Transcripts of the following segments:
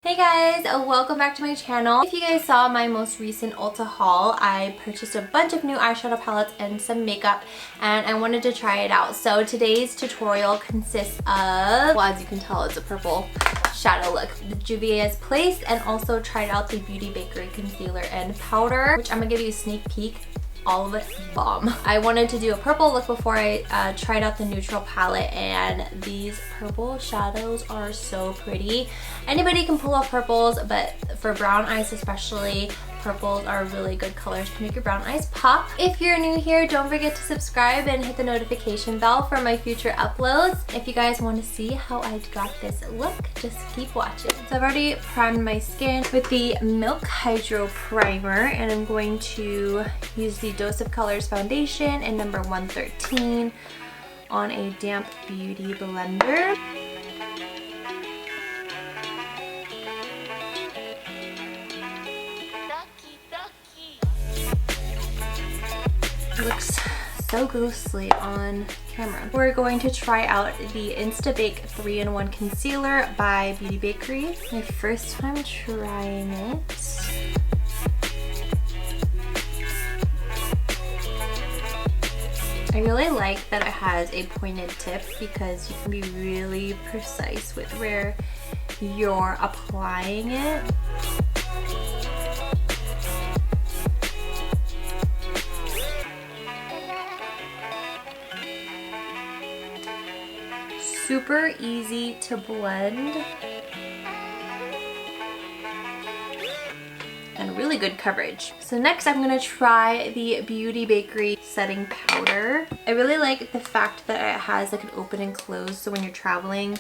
Hey guys, welcome back to my channel. If you guys saw my most recent Ulta haul, I purchased a bunch of new eyeshadow palettes and some makeup, and I wanted to try it out. So today's tutorial consists of, well, as you can tell, it's a purple shadow look, the JUVIA'S Place, and also tried out the Beauty Bakerie concealer and powder, which I'm gonna give you a sneak peek. All of it bomb. I wanted to do a purple look before I tried out the neutral palette, and these purple shadows are so pretty. Anybody can pull off purples, but for brown eyes especially, purples are really good colors to make your brown eyes pop. If you're new here, don't forget to subscribe and hit the notification bell for my future uploads. If you guys want to see how I got this look, just keep watching. So I've already primed my skin with the Milk Hydro Primer, and I'm going to use the Dose of Colors foundation in number 113 on a damp beauty blender. Looks so ghostly on camera. We're going to try out the Instabake 3-in-1 Concealer by Beauty Bakerie. My first time trying it. I really like that it has a pointed tip because you can be really precise with where you're applying it. Super easy to blend and really good coverage. So next I'm gonna try the Beauty Bakerie setting powder. I really like the fact that it has like an open and close, so when you're traveling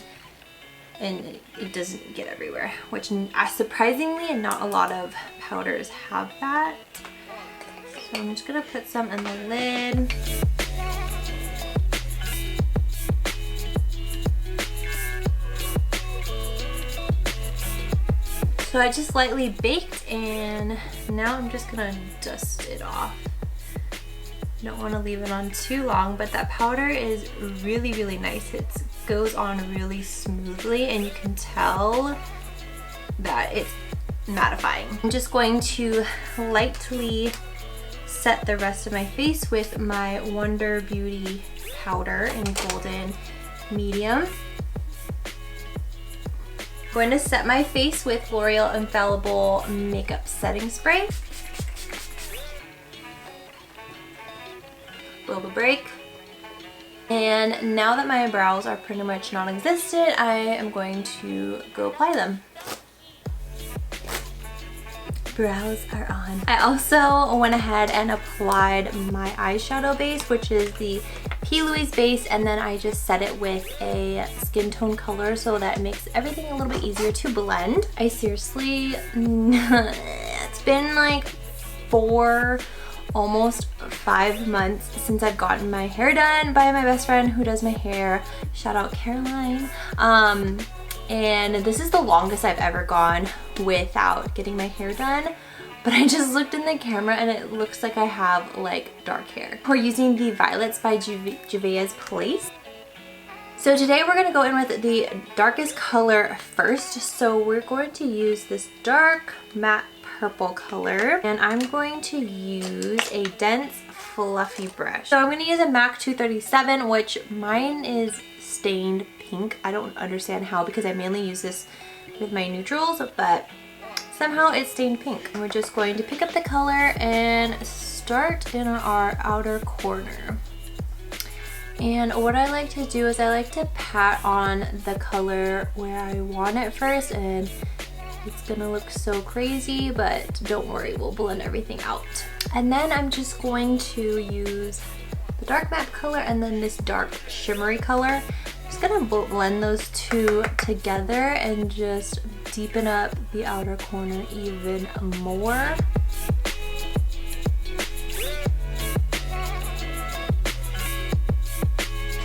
and it doesn't get everywhere, which surprisingly not a lot of powders have that. So I'm just gonna put some in the lid. So I just lightly baked, and now I'm just gonna dust it off. I don't want to leave it on too long, but that powder is really, really nice. It goes on really smoothly, and you can tell that it's mattifying. I'm just going to lightly set the rest of my face with my Wonder Beauty powder in Golden Medium. I'm going to set my face with L'Oreal Infallible Makeup Setting Spray. Blow the break. And now that my brows are pretty much non-existent, I am going to go apply them. Brows are on. I also went ahead and applied my eyeshadow base, which is the Louise base, and then I just set it with a skin tone color so that it makes everything a little bit easier to blend. I seriously, it's been like 4, almost 5 months since I've gotten my hair done by my best friend who does my hair. Shout out Caroline. And this is the longest I've ever gone without getting my hair done. But I just looked in the camera and it looks like I have like dark hair. We're using the Violets by JUVIA'S Place. So today we're gonna go in with the darkest color first. So we're going to use this dark matte purple color, and I'm going to use a dense fluffy brush. So I'm gonna use a MAC 237, which mine is stained pink. I don't understand how, because I mainly use this with my neutrals, but somehow it's stained pink. And we're just going to pick up the color and start in our outer corner. And what I like to do is I like to pat on the color where I want it first, and it's gonna look so crazy, but don't worry, we'll blend everything out. And then I'm just going to use the dark matte color and then this dark shimmery color. I'm just gonna blend those two together and just deepen up the outer corner even more.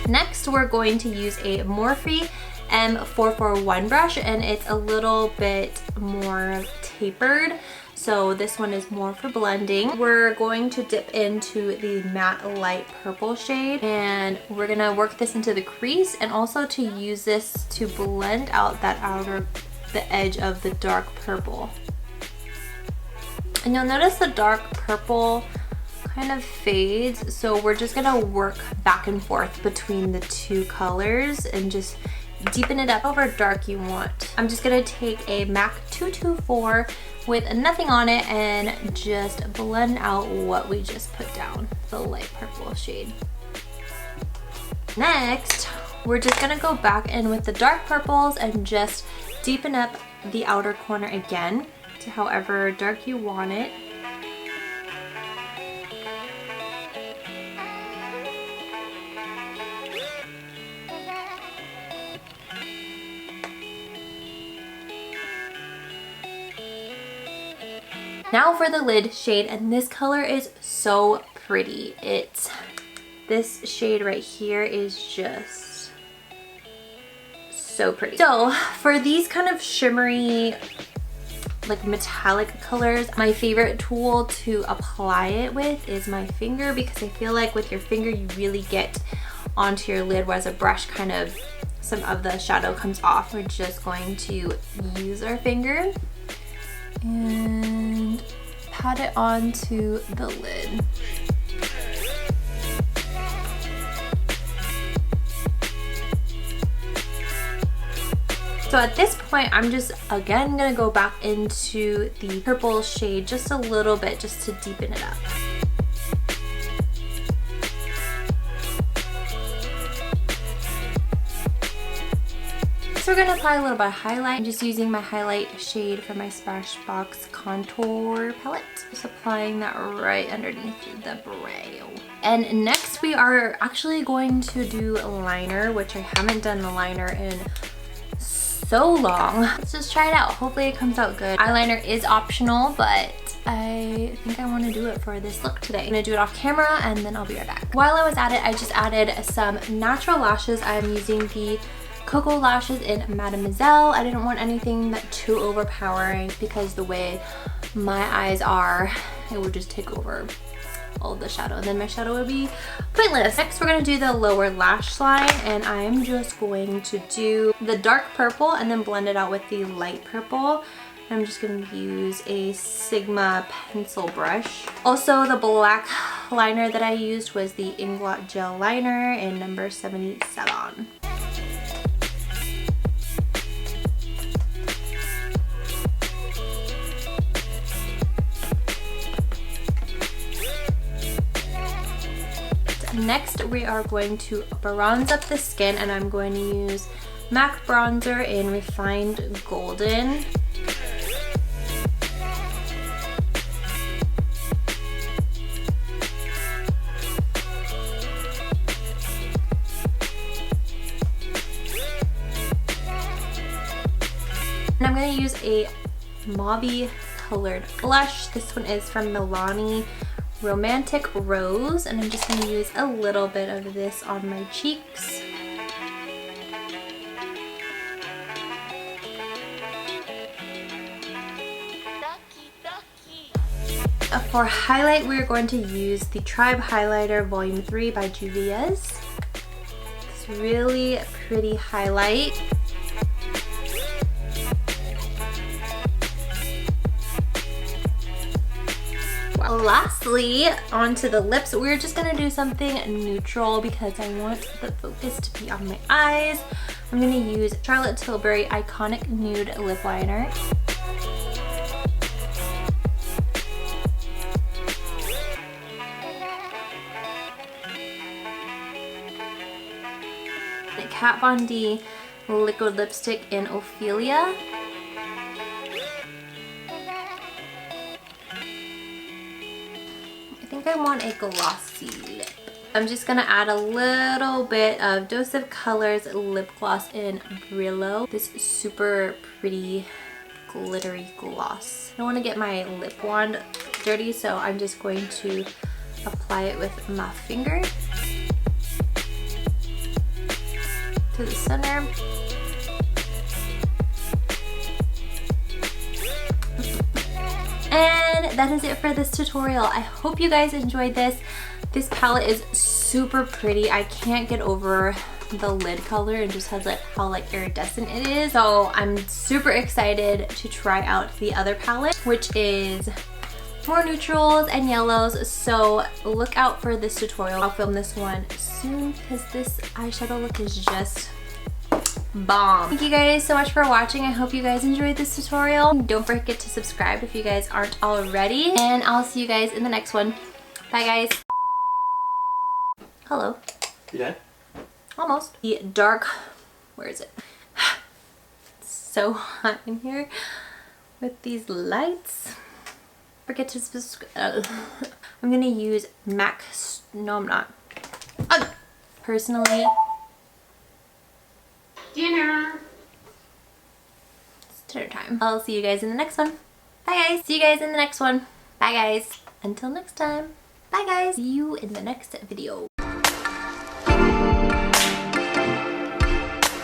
Next, we're going to use a Morphe M441 brush, and it's a little bit more tapered. So this one is more for blending. We're going to dip into the matte light purple shade, and we're gonna work this into the crease and also to use this to blend out that outer the edge of the dark purple. And you'll notice the dark purple kind of fades, so we're just gonna work back and forth between the two colors and just deepen it up however dark you want. I'm just gonna take a MAC 224 with nothing on it and just blend out what we just put down, the light purple shade. Next, we're just gonna go back in with the dark purples and just deepen up the outer corner again to however dark you want it. Now for the lid shade, and this color is so pretty. This shade right here is just so pretty. So for these kind of shimmery, like metallic colors, my favorite tool to apply it with is my finger, because I feel like with your finger you really get onto your lid, whereas a brush kind of, some of the shadow comes off. We're just going to use our finger and pat it onto the lid. So at this point, I'm just again gonna go back into the purple shade just a little bit, just to deepen it up. So we're gonna apply a little bit of highlight. I'm just using my highlight shade from my Smashbox contour palette. Just applying that right underneath the brow. And next we are actually going to do a liner, which I haven't done the liner in so long. Let's just try it out. Hopefully it comes out good. Eyeliner is optional, but I think I want to do it for this look today. I'm gonna do it off camera and then I'll be right back. While I was at it, I just added some natural lashes. I'm using the Koko lashes in Mademoiselle. I didn't want anything that too overpowering because the way my eyes are, it would just take over all the shadow and then my shadow would be pointless. Next we're going to do the lower lash line, and I'm just going to do the dark purple and then blend it out with the light purple. I'm just going to use a Sigma pencil brush. Also, the black liner that I used was the Inglot gel liner in number 77. Next, we are going to bronze up the skin, and I'm going to use MAC bronzer in Refined Golden. And I'm going to use a mauve colored blush. This one is from Milani Romantic Rose, and I'm just going to use a little bit of this on my cheeks. For highlight, we're going to use the Tribe Highlighter Volume 3 by JUVIA'S. It's really pretty highlight. Lastly, onto the lips, we're just gonna do something neutral because I want the focus to be on my eyes. I'm gonna use Charlotte Tilbury Iconic Nude Lip Liner. The Kat Von D liquid lipstick in Ophelia. I think I want a glossy lip. I'm just gonna add a little bit of Dose of Colors lip gloss in Brillo. This super pretty glittery gloss. I don't want to get my lip wand dirty, so I'm just going to apply it with my finger to the center. And that is it for this tutorial. I hope you guys enjoyed this. This palette is super pretty. I can't get over the lid color and just has like how like iridescent it is. So I'm super excited to try out the other palette, which is more neutrals and yellows. So look out for this tutorial. I'll film this one soon because this eyeshadow look is just bomb. Thank you guys so much for watching. I hope you guys enjoyed this tutorial. Don't forget to subscribe if you guys aren't already, and I'll see you guys in the next one. Bye guys. Hello. You done? Almost. The dark, where is it? It's so hot in here with these lights. Forget to subscribe. I'm gonna use MAC, no I'm not. Personally, dinner. It's dinner time. I'll see you guys in the next one. Bye guys. See you guys in the next one. Bye guys. Until next time. Bye guys. See you in the next video.